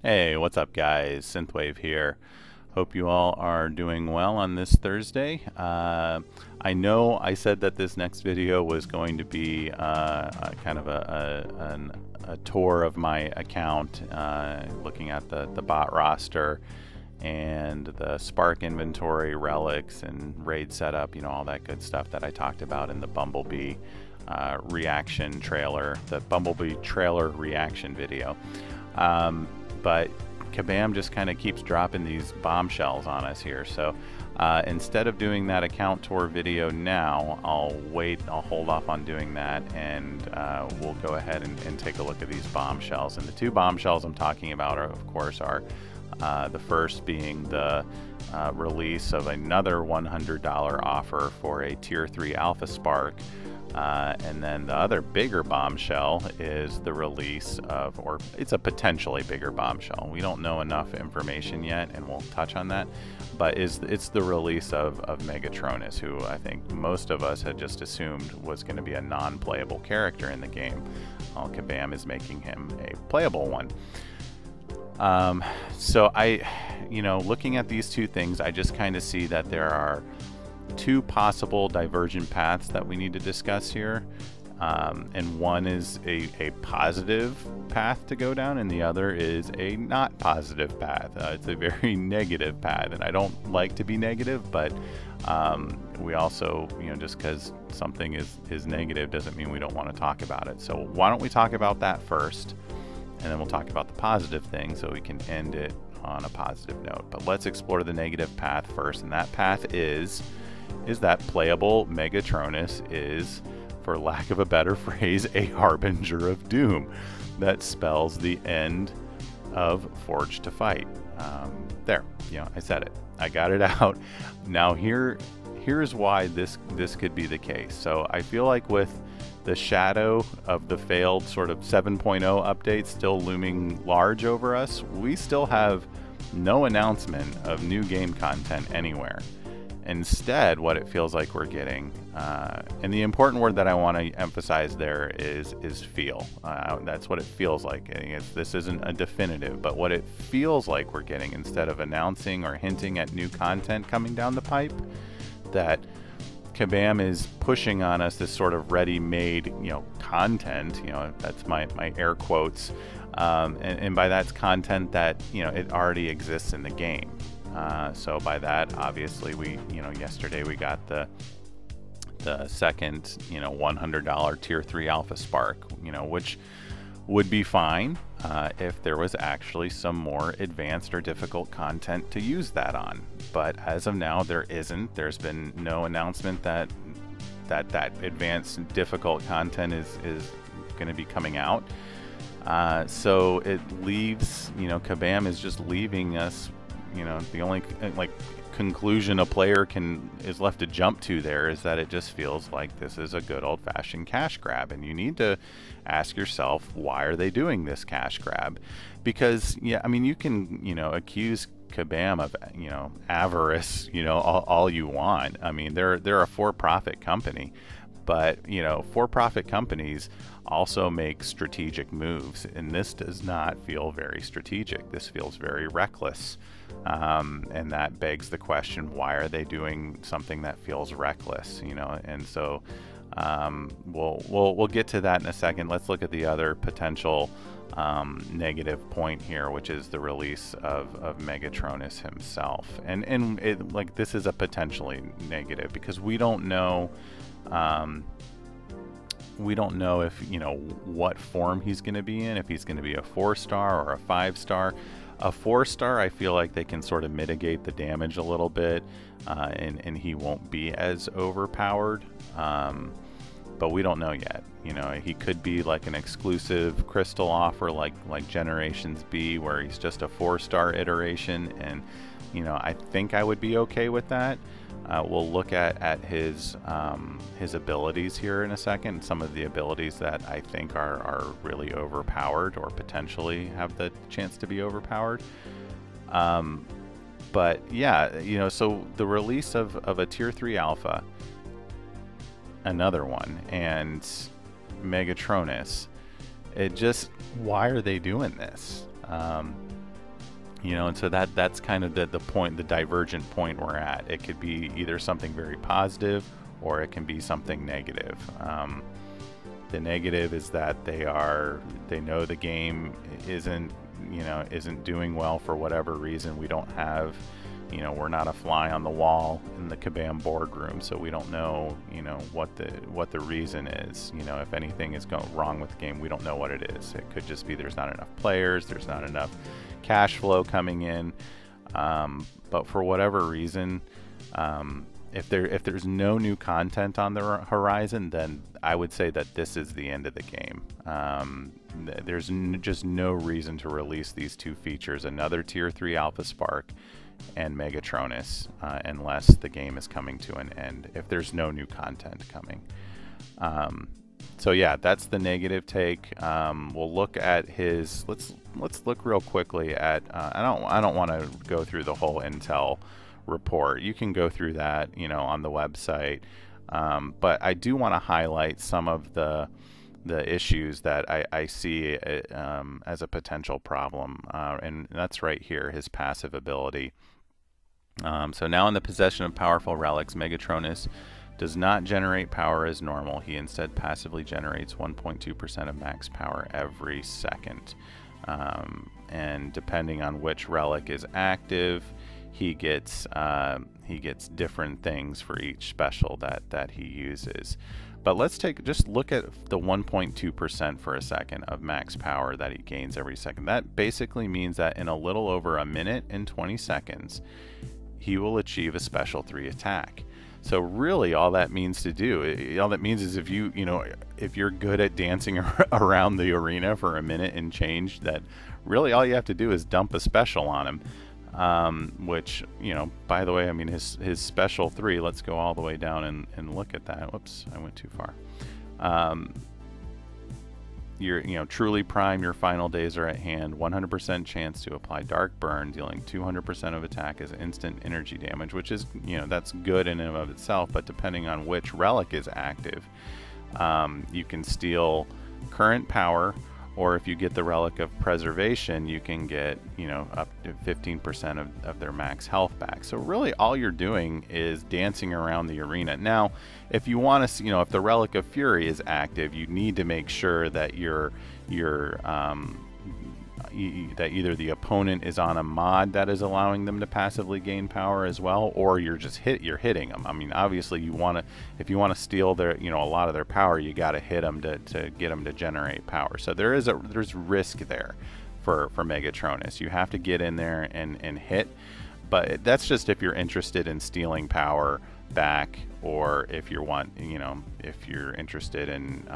Hey, what's up guys? Synthwave here. Hope you all are doing well on this Thursday. I know I said that this next video was going to be kind of a tour of my account, looking at the bot roster and the Spark inventory, relics, and raid setup, you know, all that good stuff that I talked about in the Bumblebee reaction trailer, the Bumblebee trailer reaction video. But Kabam just kind of keeps dropping these bombshells on us here. So instead of doing that account tour video now, I'll hold off on doing that, and we'll go ahead and take a look at these bombshells. And the two bombshells I'm talking about are, of course, are the first being the release of another $100 offer for a Tier 3 Alpha Spark. And then the other bigger bombshell is the release of, or it's a potentially bigger bombshell. We don't know enough information yet, and we'll touch on that. But it's the release of Megatronus, who I think most of us had just assumed was going to be a non-playable character in the game. Well, Kabam is making him a playable one. So looking at these two things, I just kind of see that there are two possible divergent paths that we need to discuss here, and one is a positive path to go down, and the other is a not positive path. It's a very negative path, and I don't like to be negative, but we also, just because something is negative doesn't mean we don't want to talk about it. So why don't we talk about that first, and then we'll talk about the positive thing so we can end it on a positive note. But let's explore the negative path first, and that path is that playable Megatronus is, for lack of a better phrase, a harbinger of doom that spells the end of Forged to Fight. There, I said it. I got it out. Now here's why this could be the case. So I feel like with the shadow of the failed sort of 7.0 update still looming large over us, we still have no announcement of new game content anywhere. Instead, what it feels like we're getting, and the important word that I want to emphasize there is feel. That's what it feels like. This isn't a definitive, but what it feels like we're getting, instead of announcing or hinting at new content coming down the pipe, that Kabam is pushing on us this sort of ready-made, content. That's my air quotes, and by that's content that it already exists in the game. So by that, obviously, we yesterday we got the second $100 Tier 3 Alpha Spark, which would be fine if there was actually some more advanced or difficult content to use that on. But as of now, there isn't. There's been no announcement that advanced difficult content is going to be coming out. So it leaves, Kabam is just leaving us. The only conclusion a player is left to jump to there is that it just feels like this is a good old-fashioned cash grab, and you need to ask yourself, why are they doing this cash grab? Because you can accuse Kabam of avarice all you want. They're a for-profit company, but for-profit companies also make strategic moves, and this does not feel very strategic. This feels very reckless, and that begs the question, why are they doing something that feels reckless? And so we'll get to that in a second. Let's look at the other potential negative point here, which is the release of Megatronus himself. And this is a potentially negative because we don't know. We don't know if what form he's going to be in, if he's going to be a 4-star or a 5-star. A 4-star, I feel like they can sort of mitigate the damage a little bit, and he won't be as overpowered. But we don't know yet. He could be like an exclusive crystal offer, like Generations B, where he's just a 4-star iteration, and I think I would be okay with that. We'll look at his abilities here in a second. Some of the abilities that I think are really overpowered or potentially have the chance to be overpowered. But yeah, so the release of a Tier 3 Alpha, another one, and Megatronus, why are they doing this? And so that's kind of the point, the divergent point we're at. It could be either something very positive or it can be something negative. The negative is that they know the game isn't doing well for whatever reason. We don't have, we're not a fly on the wall in the Kabam boardroom, so we don't know, what the reason is. If anything is going wrong with the game, we don't know what it is. It could just be there's not enough players, there's not enough cash flow coming in, but for whatever reason, if there's no new content on the horizon, then I would say that this is the end of the game. There's just no reason to release these two features, another Tier 3 Alpha Spark and Megatronus, unless the game is coming to an end, if there's no new content coming. So yeah, that's the negative take. We'll look at his, let's look real quickly at, I don't want to go through the whole Intel report. You can go through that, on the website. But I do want to highlight some of the issues that I see as a potential problem, and that's right here, his passive ability. So now in the possession of powerful relics, Megatronus does not generate power as normal. He instead passively generates 1.2% of max power every second. And depending on which relic is active, he gets different things for each special that he uses. But let's just look at the 1.2% for a second of max power that he gains every second. That basically means that in a little over a minute and 20 seconds, he will achieve a special 3 attack. So really all that means is if you're good at dancing around the arena for a minute and change, that really all you have to do is dump a special on him. Which, by the way, I mean, his special 3, let's go all the way down and look at that. Whoops, I went too far. You're truly prime, your final days are at hand. 100% chance to apply Dark Burn, dealing 200% of attack as instant energy damage, which is, that's good in and of itself, but depending on which relic is active, you can steal current power, or if you get the Relic of Preservation, you can get, up to 15% of their max health back. So really all you're doing is dancing around the arena. Now, if you want to, if the Relic of Fury is active, you need to make sure that that either the opponent is on a mod that is allowing them to passively gain power as well, or you're hitting them. I mean, obviously if you want to steal their, a lot of their power, you got to hit them to get them to generate power. So there's risk there for Megatronus. You have to get in there and hit, but that's just if you're interested in stealing power back, or if you want, if you're interested in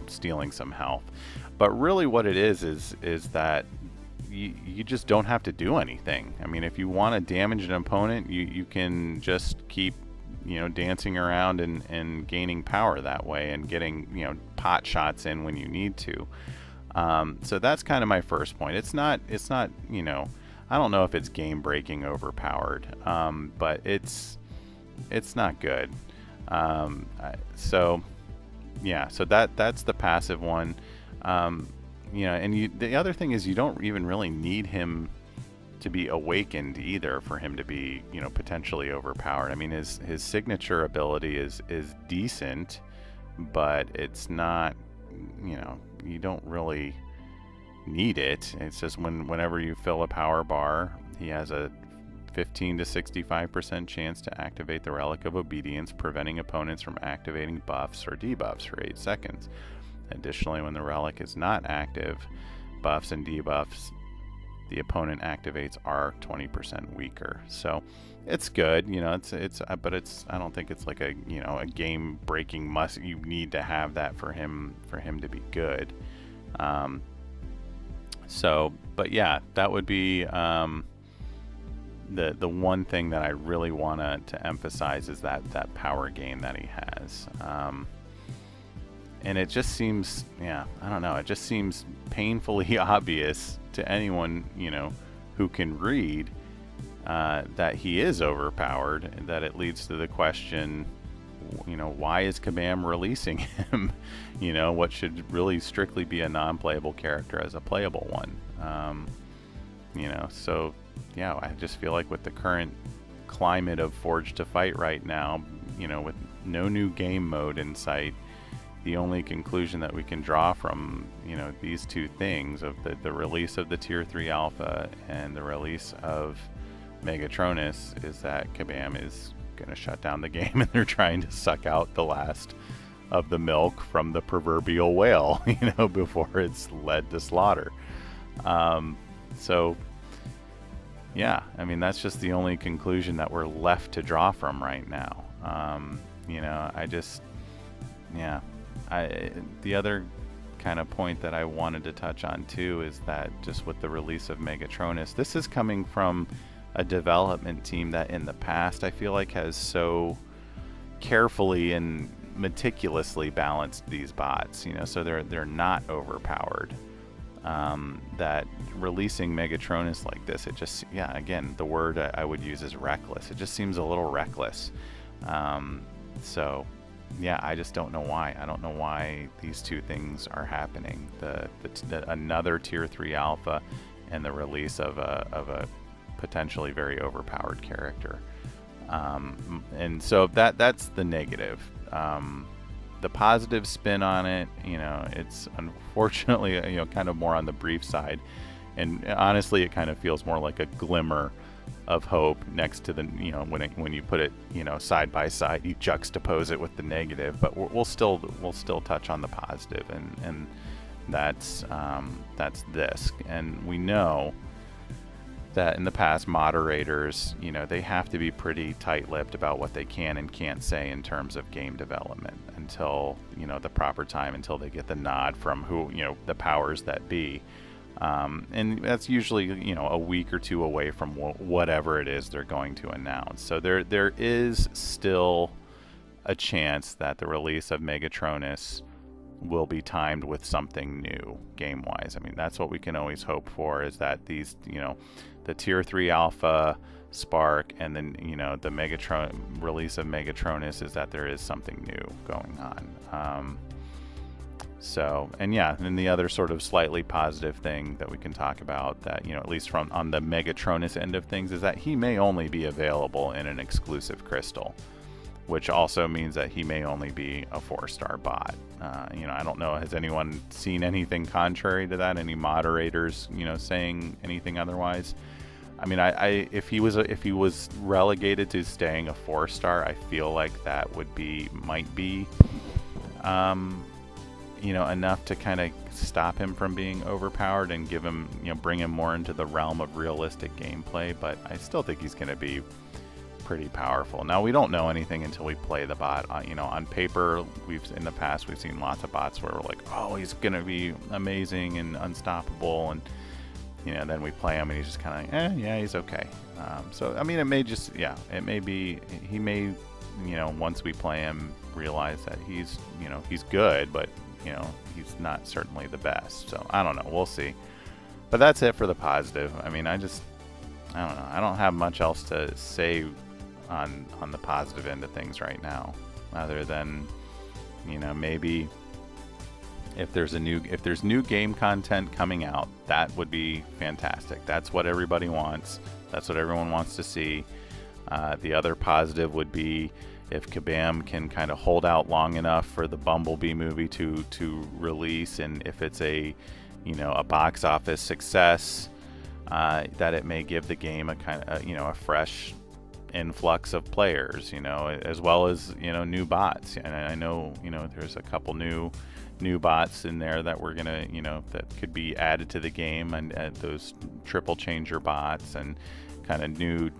stealing some health. But really what it is that you just don't have to do anything. I mean, if you want to damage an opponent, you can just keep, dancing around and gaining power that way, and getting, pot shots in when you need to. So that's kind of my first point. It's not, I don't know if it's game breaking overpowered, but it's not good. So yeah, so that's the passive one. And the other thing is, you don't even really need him to be awakened either for him to be, potentially overpowered. I mean, his signature ability is decent, but it's not, you don't really need it. It's just whenever you fill a power bar, he has a 15 to 65% chance to activate the Relic of Obedience, preventing opponents from activating buffs or debuffs for 8 seconds. Additionally, when the relic is not active, buffs and debuffs the opponent activates are 20% weaker. So it's good, but I don't think it's like a game breaking must. You need to have that for him to be good. But yeah, that would be the one thing that I really want to emphasize is that power gain that he has. And it just seems, I don't know, it just seems painfully obvious to anyone, who can read, that he is overpowered, and that it leads to the question, why is Kabam releasing him? What should really strictly be a non-playable character as a playable one? So yeah, I just feel like with the current climate of Forge to Fight right now, with no new game mode in sight, the only conclusion that we can draw from these two things, of the release of the Tier 3 Alpha and the release of Megatronus, is that Kabam is going to shut down the game, and they're trying to suck out the last of the milk from the proverbial whale, before it's led to slaughter. So yeah, I mean, that's just the only conclusion that we're left to draw from right now. The other kind of point that I wanted to touch on too is that just with the release of Megatronus, this is coming from a development team that in the past I feel like has so carefully and meticulously balanced these bots, so they're not overpowered. That releasing Megatronus like this, it just, again, the word I would use is reckless. It just seems a little reckless. So yeah, I just don't know why. I don't know why these two things are happening. Another Tier 3 Alpha and the release of a potentially very overpowered character. And so that's the negative. The positive spin on it, it's unfortunately, kind of more on the brief side. And honestly, it kind of feels more like a glimmer of hope next to the, when you put it, side by side, you juxtapose it with the negative. But we'll still touch on the positive, and that's this. And we know that in the past, moderators, they have to be pretty tight-lipped about what they can and can't say in terms of game development until, the proper time, until they get the nod from the powers that be. And that's usually, a week or two away from whatever it is they're going to announce. So there is still a chance that the release of Megatronus will be timed with something new game-wise. I mean, that's what we can always hope for, is that these, the Tier 3 Alpha Spark and then, the release of Megatronus, is that there is something new going on. So, and yeah, and the other sort of slightly positive thing that we can talk about, that, at least from on the Megatronus end of things, is that he may only be available in an exclusive crystal, which also means that he may only be a 4-star bot. I don't know, has anyone seen anything contrary to that? Any moderators, saying anything otherwise? I mean, if he was relegated to staying a 4-star, I feel like that might be enough to kind of stop him from being overpowered and give him, bring him more into the realm of realistic gameplay. But I still think he's going to be pretty powerful. Now, we don't know anything until we play the bot. On paper, in the past we've seen lots of bots where we're like, oh, he's going to be amazing and unstoppable, and then we play him and he's just kind of like, yeah, he's okay. So I mean, it may be he may, once we play him, realize that he's good, but he's not certainly the best. So I don't know, we'll see. But that's it for the positive. I mean, I don't know, I don't have much else to say on the positive end of things right now, other than maybe if there's new game content coming out, that would be fantastic. That's what everybody wants. That's what everyone wants to see. The other positive would be if Kabam can kind of hold out long enough for the Bumblebee movie to release, and if it's a box office success, that it may give the game a kind of a fresh influx of players, as well as new bots. And I know there's a couple new bots in there that we're gonna that could be added to the game, and those triple changer bots, and kind of new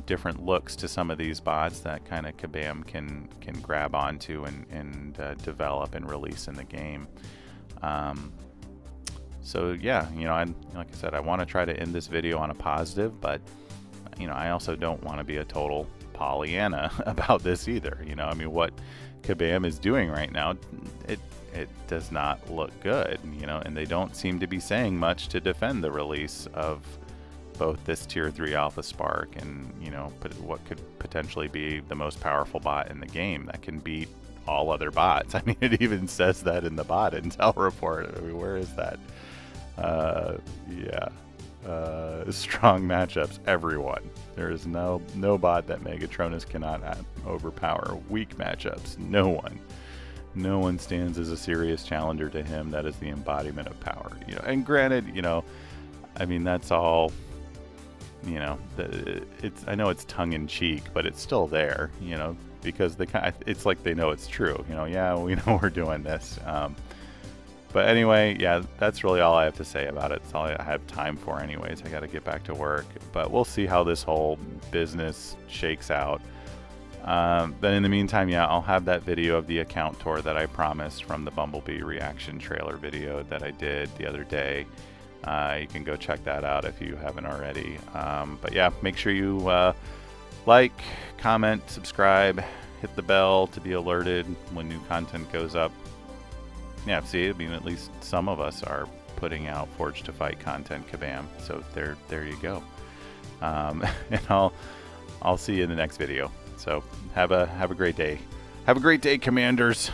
different looks to some of these bots that kind of Kabam can grab onto and develop and release in the game. So yeah, like I said, I want to try to end this video on a positive, but I also don't want to be a total Pollyanna about this either. I mean, what Kabam is doing right now, it does not look good, and they don't seem to be saying much to defend the release of both this Tier 3 Alpha Spark and what could potentially be the most powerful bot in the game that can beat all other bots. I mean, it even says that in the bot intel report. I mean, where is that? Yeah. strong matchups. Everyone. There is no bot that Megatronus cannot overpower. Weak matchups. No one. No one stands as a serious challenger to him. That is the embodiment of power. You know, and granted, you know, I mean, that's all, you know, it's, I know it's tongue in cheek, but it's still there, you know, because it's like they know it's true, you know. Yeah, we know we're doing this. But anyway, yeah, that's really all I have to say about it. It's all I have time for anyways. I got to get back to work, but we'll see how this whole business shakes out. Then in the meantime, yeah, I'll have that video of the account tour that I promised from the Bumblebee reaction trailer video that I did the other day. You can go check that out if you haven't already. But yeah, make sure you like, comment, subscribe, hit the bell to be alerted when new content goes up. Yeah, see, I mean, at least some of us are putting out Forged to Fight content, kabam. So there you go. And I'll see you in the next video. So have a great day. Have a great day, Commanders.